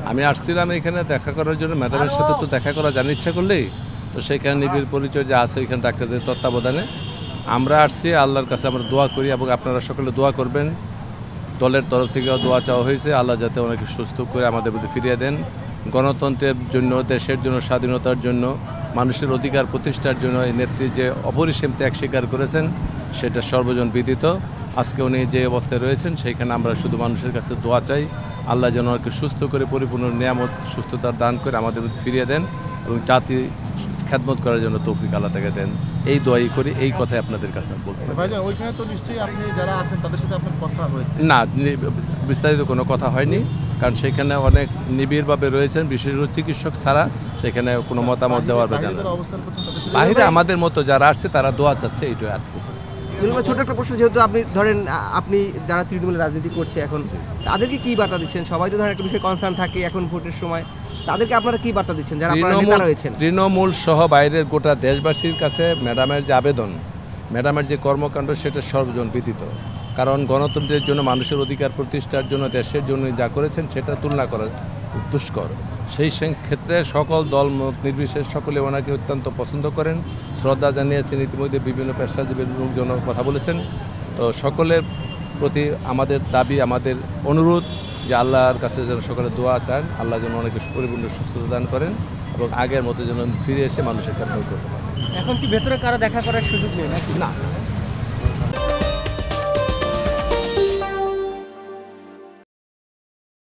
আমি আসছিলাম এখানে দেখা করার জন্য, ম্যাডামের সাথে তো দেখা করা জানার ইচ্ছা করলেই তো সেখানে নিবিড় পরিচয় যে আছে ওইখানে ডাক্তারদের তত্ত্বাবধানে আমরা আসছি। আল্লাহর কাছে আমরা দোয়া করি এবং আপনারা সকলে দোয়া করবেন। দলের তরফ থেকেও দোয়া চাওয়া হয়েছে, আল্লাহ যাতে ওনাকে সুস্থ করে আমাদের মধ্যে ফিরিয়ে দেন। গণতন্ত্রের জন্য, দেশের জন্য, স্বাধীনতার জন্য, মানুষের অধিকার প্রতিষ্ঠার জন্য এই নেত্রী যে অপরিসীম ত্যাগ স্বীকার করেছেন সেটা সর্বজন বিদিত। আজকে উনি যে অবস্থায় রয়েছেন সেইখানে আমরা শুধু মানুষের কাছে দোয়া চাই, আল্লাহ যেন ওনাকে সুস্থ করে পরিপূর্ণ নিয়ামত সুস্থতার দান করে আমাদের মধ্যে ফিরিয়ে দেন এবং জাতি খেদমত করার জন্য তৌফিক আল্লাহ তাকে দেন। এই দোয়াই করি, এই কথাই আপনাদের কাছে বলতে চাই। ভাইজান ওইখানে তো নিশ্চয়ই আপনি যারা আছেন তাদের সাথে আপনার কথা হয়েছে? না, বিস্তারিত কোনো কথা হয়নি, কারণ সেখানে অনেক নিবিড়ভাবে রয়েছেন বিশেষজ্ঞ চিকিৎসক ছাড়া সেখানে কোনো মতামত দেওয়ার ব্যাপার না। অবস্থান করছেন তাদের সাথে? বাইরে আমাদের মতো যারা আসছে তারা দোয়া চাচ্ছে, এইটাই আর কিছু না। ছোট একটা প্রশ্ন, যেহেতু আপনি ধরেন আপনি যারা তৃণমূলের রাজনীতি করছে এখন, তাদেরকে কি বার্তা দিচ্ছেন? সবাই তো ধরেন একটা বিষয়ে কনসার্ন থাকে এখন ভোটের সময়, তাদেরকে আপনারা কি বার্তা দিচ্ছেন যারা আপনারা নেতা রয়েছেন? তৃণমূল সহ বাইরের গোটা দেশবাসীর কাছে ম্যাডামের যে আবেদন, ম্যাডামের যে কর্মকাণ্ড সেটা সর্বজন বিদিত। কারণ গণতন্ত্রের জন্য, মানুষের অধিকার প্রতিষ্ঠার জন্য, দেশের জন্য যা করেছেন সেটা তুলনা করা দুষ্কর। সেই ক্ষেত্রে সকল দল মত নির্বিশেষ সকলে ওনাকে অত্যন্ত পছন্দ করেন, শ্রদ্ধা জানিয়েছেন। ইতিমধ্যে বিভিন্ন পেশাজীবীর লোকজন কথা বলেছেন। তো সকলের প্রতি আমাদের দাবি, আমাদের অনুরোধ যে আল্লাহর কাছে যেন সকলে দোয়া চান, আল্লাহ যেন অনেকে পরিপূর্ণ সুস্থতা দান করেন এবং আগের মতো যেন ফিরে এসে মানুষের খেদমত করতে পারেন। এখন কি ভেতরে কারা দেখা করার সুযোগ নেই নাকি? না।